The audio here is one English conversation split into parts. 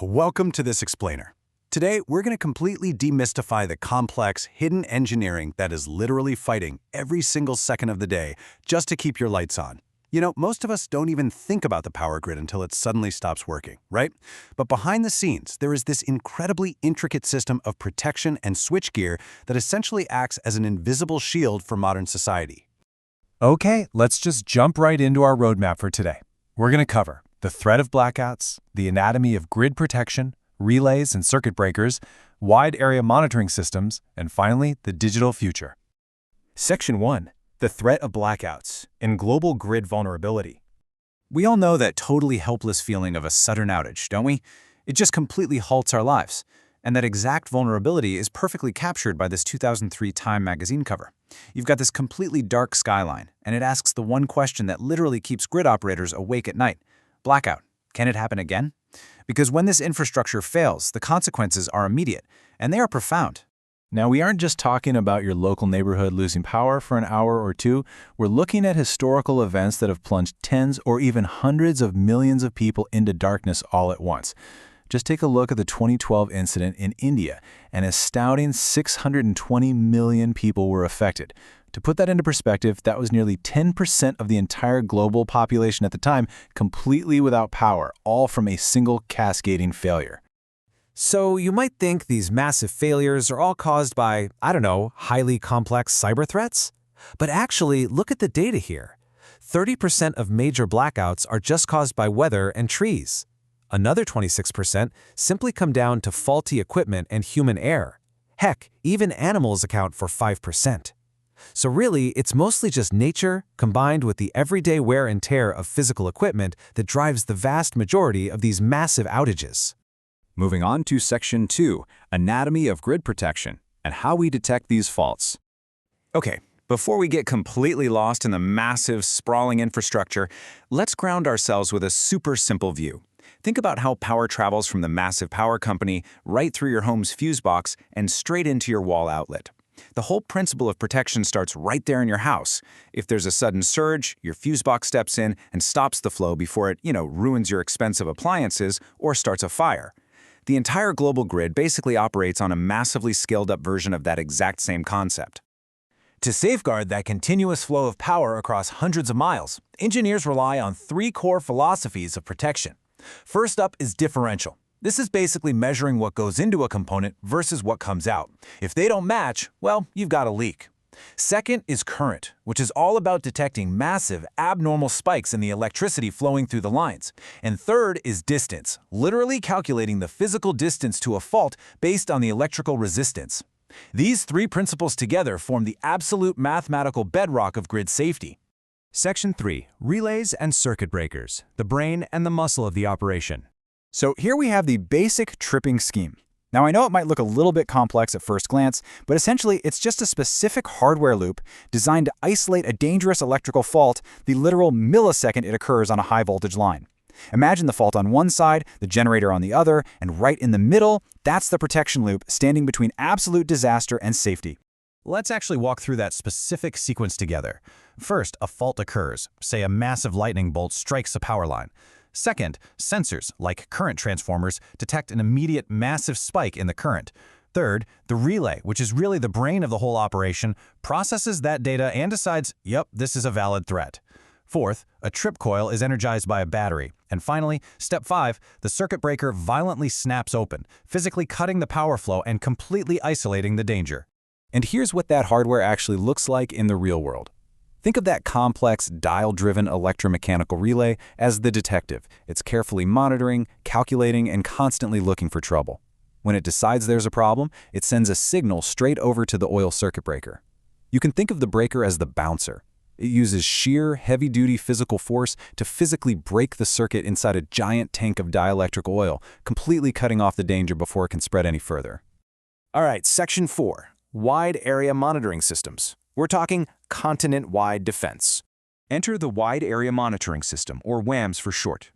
Welcome to This Explainer. Today, we're going to completely demystify the complex, hidden engineering that is literally fighting every single second of the day just to keep your lights on. You know, most of us don't even think about the power grid until it suddenly stops working, right? But behind the scenes, there is this incredibly intricate system of protection and switchgear that essentially acts as an invisible shield for modern society. Okay, let's just jump right into our roadmap for today. We're going to cover the threat of blackouts, the anatomy of grid protection, relays and circuit breakers, wide area monitoring systems, and finally, the digital future. Section 1. The threat of blackouts and global grid vulnerability. We all know that totally helpless feeling of a sudden outage, don't we? It just completely halts our lives. And that exact vulnerability is perfectly captured by this 2003 Time magazine cover. You've got this completely dark skyline, and it asks the one question that literally keeps grid operators awake at night. Blackout. Can it happen again? Because when this infrastructure fails, the consequences are immediate, and they are profound. Now, we aren't just talking about your local neighborhood losing power for an hour or two. We're looking at historical events that have plunged tens or even hundreds of millions of people into darkness all at once. Just take a look at the 2012 incident in India. An astounding 620 million people were affected. To put that into perspective, that was nearly 10% of the entire global population at the time, completely without power, all from a single cascading failure. So you might think these massive failures are all caused by, highly complex cyber threats? But actually, look at the data here. 30% of major blackouts are just caused by weather and trees. Another 26% simply come down to faulty equipment and human error. Heck, even animals account for 5%. So really, it's mostly just nature combined with the everyday wear and tear of physical equipment that drives the vast majority of these massive outages. Moving on to Section 2, Anatomy of Grid Protection, and how we detect these faults. Okay, before we get completely lost in the massive, sprawling infrastructure, let's ground ourselves with a super simple view. Think about how power travels from the massive power company right through your home's fuse box and straight into your wall outlet. The whole principle of protection starts right there in your house. If there's a sudden surge, your fuse box steps in and stops the flow before it, ruins your expensive appliances or starts a fire. The entire global grid basically operates on a massively scaled-up version of that exact same concept. To safeguard that continuous flow of power across hundreds of miles, engineers rely on three core philosophies of protection. First up is differential. This is basically measuring what goes into a component versus what comes out. If they don't match, well, you've got a leak. Second is current, which is all about detecting massive, abnormal spikes in the electricity flowing through the lines. And third is distance, literally calculating the physical distance to a fault based on the electrical resistance. These three principles together form the absolute mathematical bedrock of grid safety. Section 3. Relays and circuit breakers, the brain and the muscle of the operation. So here we have the basic tripping scheme. Now I know it might look a little bit complex at first glance, but essentially it's just a specific hardware loop designed to isolate a dangerous electrical fault the literal millisecond it occurs on a high voltage line. Imagine the fault on one side, the generator on the other, and right in the middle, that's the protection loop standing between absolute disaster and safety. Let's actually walk through that specific sequence together. First, a fault occurs. Say a massive lightning bolt strikes a power line. Second, sensors, like current transformers, detect an immediate massive spike in the current. Third, the relay, which is really the brain of the whole operation, processes that data and decides, yep, this is a valid threat. Fourth, a trip coil is energized by a battery. And finally, step 5, the circuit breaker violently snaps open, physically cutting the power flow and completely isolating the danger. And here's what that hardware actually looks like in the real world. Think of that complex, dial-driven electromechanical relay as the detective. It's carefully monitoring, calculating, and constantly looking for trouble. When it decides there's a problem, it sends a signal straight over to the oil circuit breaker. You can think of the breaker as the bouncer. It uses sheer, heavy-duty physical force to physically break the circuit inside a giant tank of dielectric oil, completely cutting off the danger before it can spread any further. All right, Section 4. Wide Area Monitoring Systems. We're talking continent-wide defense. Enter the Wide Area Monitoring System, or WAMS for short.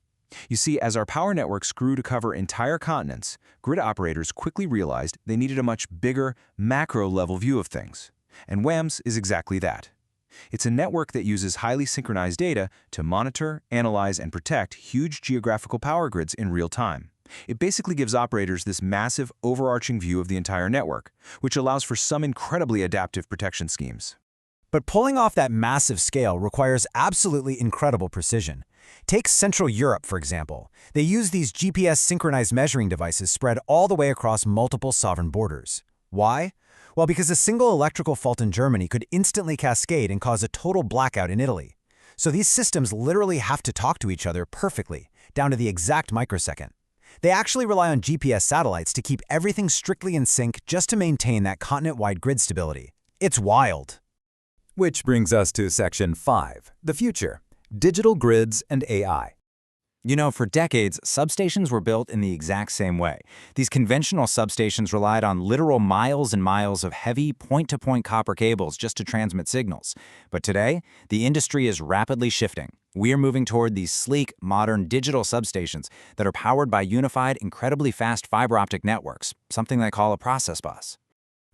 You see, as our power networks grew to cover entire continents, grid operators quickly realized they needed a much bigger, macro-level view of things. And WAMS is exactly that. It's a network that uses highly synchronized data to monitor, analyze, and protect huge geographical power grids in real time. It basically gives operators this massive, overarching view of the entire network, which allows for some incredibly adaptive protection schemes. But pulling off that massive scale requires absolutely incredible precision. Take Central Europe, for example. They use these GPS-synchronized measuring devices spread all the way across multiple sovereign borders. Why? Well, because a single electrical fault in Germany could instantly cascade and cause a total blackout in Italy. So these systems literally have to talk to each other perfectly, down to the exact microsecond. They actually rely on GPS satellites to keep everything strictly in sync just to maintain that continent-wide grid stability. It's wild. Which brings us to Section 5, the future, digital grids and AI. You know, for decades, substations were built in the exact same way. These conventional substations relied on literal miles and miles of heavy point-to-point copper cables just to transmit signals. But today, the industry is rapidly shifting. We are moving toward these sleek, modern digital substations that are powered by unified, incredibly fast fiber optic networks, something they call a process bus.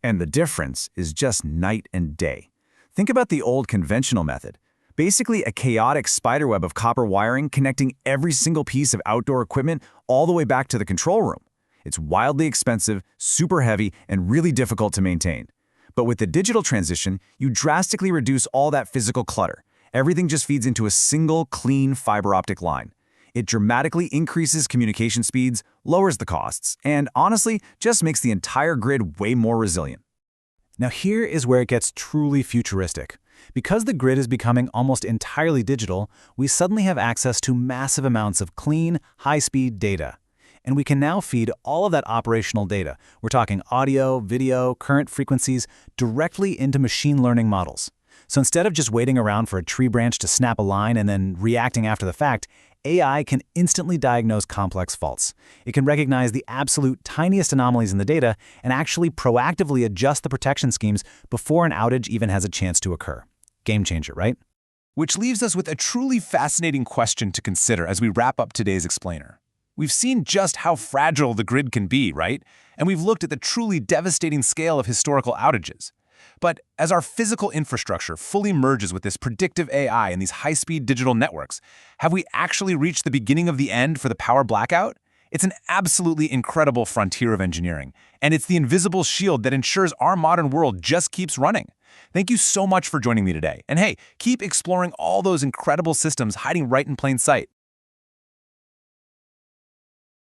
And the difference is just night and day. Think about the old conventional method. Basically a chaotic spiderweb of copper wiring connecting every single piece of outdoor equipment all the way back to the control room. It's wildly expensive, super heavy, and really difficult to maintain. But with the digital transition, you drastically reduce all that physical clutter. Everything just feeds into a single, clean fiber optic line. It dramatically increases communication speeds, lowers the costs, and honestly, just makes the entire grid way more resilient. Now here is where it gets truly futuristic. Because the grid is becoming almost entirely digital, we suddenly have access to massive amounts of clean, high-speed data. And we can now feed all of that operational data, we're talking audio, video, current frequencies, directly into machine learning models. So instead of just waiting around for a tree branch to snap a line and then reacting after the fact, AI can instantly diagnose complex faults. It can recognize the absolute tiniest anomalies in the data and actually proactively adjust the protection schemes before an outage even has a chance to occur. Game changer, right? Which leaves us with a truly fascinating question to consider as we wrap up today's explainer. We've seen just how fragile the grid can be, right? And we've looked at the truly devastating scale of historical outages. But as our physical infrastructure fully merges with this predictive AI and these high-speed digital networks, have we actually reached the beginning of the end for the power blackout? It's an absolutely incredible frontier of engineering, and it's the invisible shield that ensures our modern world just keeps running. Thank you so much for joining me today. And hey, keep exploring all those incredible systems hiding right in plain sight.